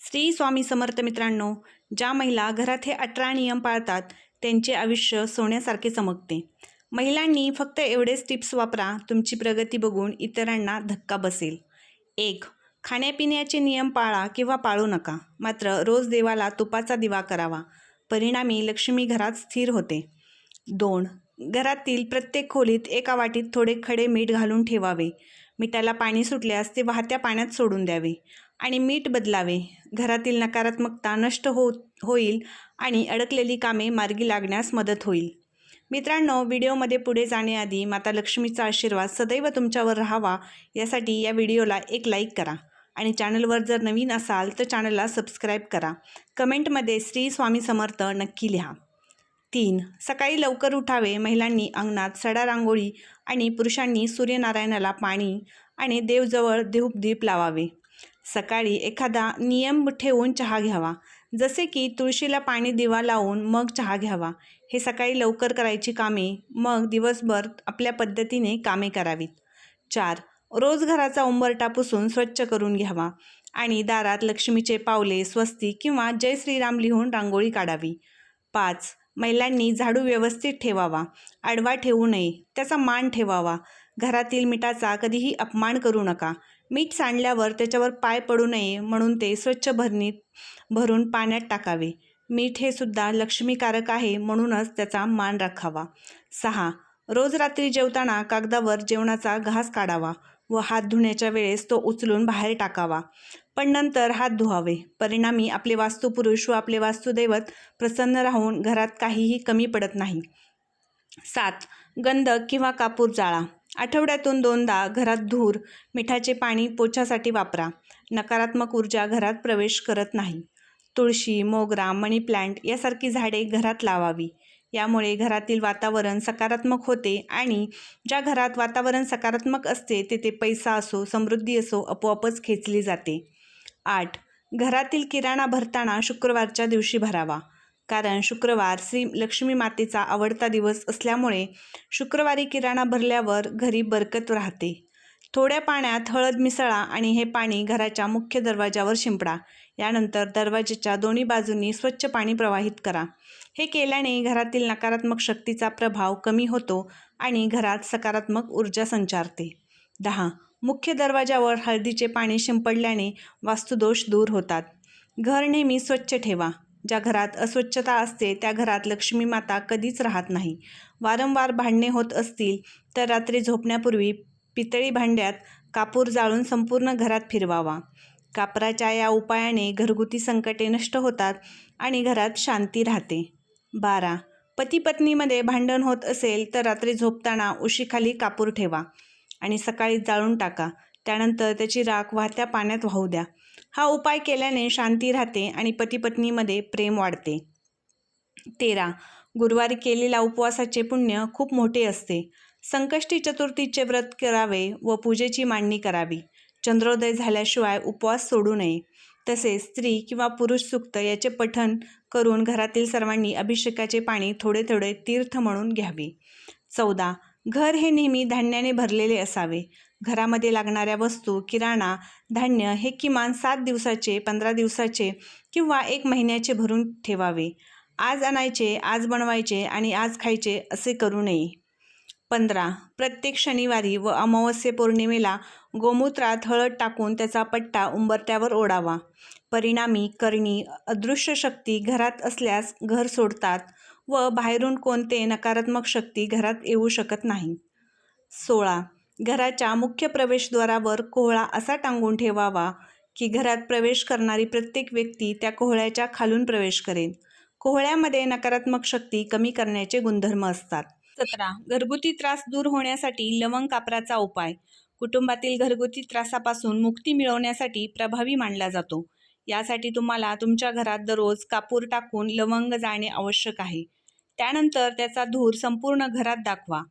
श्री स्वामी समर्थ मित्रांनो, ज्या महिला घरात हे 18 नियम पाळतात त्यांचे आयुष्य सोन्यासारखे चमकते. महिलांनी फक्त एवढेच टिप्स वापरा, तुमची प्रगती बघून इतरांना धक्का बसेल. 1. खाण्यापिण्याचे नियम पाळा किंवा पाळू नका, मात्र रोज देवाला तुपाचा दिवा करावा. परिणामी लक्ष्मी घरात स्थिर होते. 2. घरातील प्रत्येक खोलीत एका वाटीत थोडे खडे मीठ घालून ठेवावे. मिठाला पाणी सुटल्यास ते वाहत्या पाण्यात सोडून द्यावे आणि मीठ बदलावे. घरातील नकारात्मकता नष्ट होईल आणि अडकलेली कामे मार्गी लागण्यास मदत होईल. मित्रांनो, व्हिडिओमध्ये पुढे जाण्याआधी माता लक्ष्मीचा आशीर्वाद सदैव तुमच्यावर राहावा यासाठी या व्हिडिओला एक लाईक करा आणि चॅनलवर जर नवीन असाल तर चॅनलला सबस्क्राईब करा. कमेंटमध्ये श्री स्वामी समर्थ नक्की लिहा. 3. सकाळी लवकर उठावे. महिलांनी अंगणात सडा रांगोळी आणि पुरुषांनी सूर्यनारायणाला पाणी आणि देवजवळ धूपदीप लावावे. सकाळी एखादा नियम ठेवून चहा घ्यावा, जसे की तुळशीला पाणी दिवा लावून मग चहा घ्यावा. हे सकाळी लवकर करायची कामे, मग दिवसभर आपल्या पद्धतीने कामे करावीत. 4. रोज घराचा उंबरठा पुसून स्वच्छ करून घ्यावा आणि दारात लक्ष्मीचे पावले, स्वस्तिक किंवा जय श्रीराम लिहून रांगोळी काढावी. 5. महिलांनी झाडू व्यवस्थित ठेवावा, आडवा ठेवू नये, त्याचा मान ठेवावा. घरातील मिठाचा कधीही अपमान करू नका. मीठ सांडल्यावर त्याच्यावर पाय पडू नये म्हणून ते स्वच्छ भरणीत भरून पाण्यात टाकावे. मीठ हे सुद्धा लक्ष्मीकारक आहे, म्हणूनच त्याचा मान राखावा. 6. रोज रात्री जेवताना कागदावर जेवणाचा घास काढावा व हात धुण्याच्या वेळेस तो उचलून बाहेर टाकावा, पण नंतर हात धुवावे. परिणामी आपले वास्तुपुरुष व आपले वास्तुदैवत प्रसन्न राहून घरात काहीही कमी पडत नाही. 7. गंधक किंवा कापूर जाळा. आठवड्यातून 2दा घरात धूर, मिठाचे पाणी पोछासाठी वापरा. नकारात्मक ऊर्जा घरात प्रवेश करत नाही. तुळशी, मोगरा, मनी प्लांट यासारखी झाडे घरात लावावी. यामुळे घरातील वातावरण सकारात्मक होते आणि ज्या घरात वातावरण सकारात्मक असते तेथे पैसा असो, समृद्धी असो, आपोआपच खेचली जाते. 8. घरातील किराणा भरताना शुक्रवारच्या दिवशी भरावा, कारण शुक्रवार श्री लक्ष्मी मातेचा आवडता दिवस असल्यामुळे शुक्रवारी किराणा भरल्यावर घरी बरकत राहते. थोड्या पाण्यात हळद मिसळा आणि हे पाणी घराच्या मुख्य दरवाजावर शिंपडा. यानंतर दरवाजाच्या दोन्ही बाजूंनी स्वच्छ पाणी प्रवाहित करा. हे केल्याने घरातील नकारात्मक शक्तीचा प्रभाव कमी होतो आणि घरात सकारात्मक ऊर्जा संचारते. 10. मुख्य दरवाजावर हळदीचे पाणी शिंपडल्याने वास्तुदोष दूर होतात. घर नेहमी स्वच्छ ठेवा. ज्या घरात अस्वच्छता असते त्या घरात लक्ष्मी माता कधीच राहत नाही. वारंवार भांडणे होत असतील तर रात्री झोपण्यापूर्वी पितळी भांड्यात कापूर जाळून संपूर्ण घरात फिरवावा. कापराच्या या उपायाने घरगुती संकटे नष्ट होतात आणि घरात शांती राहते. 12. पती पत्नीमध्ये भांडण होत असेल तर रात्री झोपताना उशीखाली कापूर ठेवा आणि सकाळी जाळून टाका. त्यानंतर त्याची राख वाहत्या पाण्यात वाहू द्या. हा उपाय केल्याने शांती राहते आणि पती पत्नीमध्ये प्रेम वाढते. 13. गुरुवारी केलेल्या उपवासाचे पुण्य खूप मोठे असते. संकष्टी चतुर्थीचे व्रत करावे व पूजेची मांडणी करावी. चंद्रोदय झाल्याशिवाय उपवास सोडू नये. तसेच स्त्री किंवा पुरुष सूक्त याचे पठण करून घरातील सर्वांनी अभिषेकाचे पाणी थोडे थोडे तीर्थ म्हणून घ्यावे. 14. घर हे नेहमी धान्याने भरलेले असावे. घरामध्ये लागणाऱ्या वस्तू, किराणा, धान्य हे किमान 7 दिवसाचे, 15 दिवसाचे किंवा 1 महिन्याचे भरून ठेवावे. आज आणायचे, आज बनवायचे आणि आज खायचे असे करू नये. 15. प्रत्येक शनिवारी व अमावस्ये पौर्णिमेला गोमूत्रात हळद टाकून त्याचा पट्टा उंबरठ्यावर ओढावा. परिणामी करणी, अदृश्य शक्ती घरात असल्यास घर सोडतात व बाहेरून कोणते नकारात्मक शक्ती घरात येऊ शकत नाही. 16. घराच्या मुख्य प्रवेशद्वारावर कोहळा असा टांगून ठेवावा की घरात प्रवेश करणारी प्रत्येक व्यक्ती त्या कोहळ्याच्या खालून प्रवेश करेल. कोहळ्यामध्ये नकारात्मक शक्ती कमी करण्याचे गुणधर्म असतात. 17. घरगुती त्रास दूर होण्यासाठी लवंग कापराचा उपाय कुटुंबातील घरगुती त्रासापासून मुक्ती मिळवण्यासाठी प्रभावी मानला जातो. यासाठी तुम्हाला तुमच्या घरात दररोज कापूर टाकून लवंग जाळणे आवश्यक आहे. त्यानंतर त्याचा धूर संपूर्ण घरात दाखवा.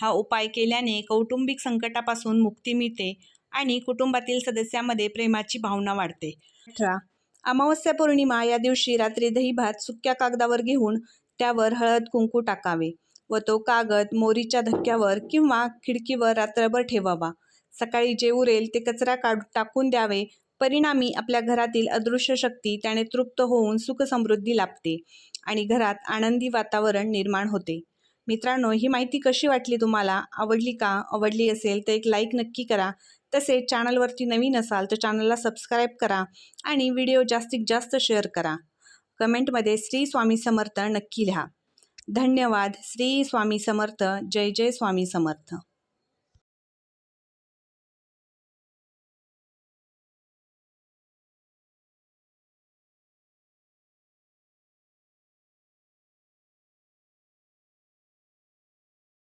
हा उपाय केल्याने कौटुंबिक संकटापासून मुक्ती मिळते आणि कुटुंबातील सदस्यांमध्ये प्रेमाची भावना वाढते. 18. अमावस्या पौर्णिमा या दिवशी रात्री दहीभात सुक्या कागदावर घेऊन त्यावर हळद कुंकू टाकावे व तो कागद मोरीच्या धक्क्यावर किंवा खिडकीवर रात्रभर ठेवावा. सकाळी जे उरेल ते कचरा टाकून द्यावे. परिणामी आपल्या घरातील अदृश्य शक्ती त्याने तृप्त होऊन सुखसमृद्धी लाभते आणि घरात आनंदी वातावरण निर्माण होते. मित्रांनो, ही माहिती कशी वाटली तुम्हाला? आवडली का? आवडली असेल तर एक लाईक नक्की करा. तसेच चॅनलवरती नवीन असाल तर चॅनलला सबस्क्राईब करा आणि व्हिडिओ जास्तीत जास्त शेअर करा. कमेंटमध्ये श्री स्वामी समर्थ नक्की लिहा. धन्यवाद. श्री स्वामी समर्थ. जय जय स्वामी समर्थ.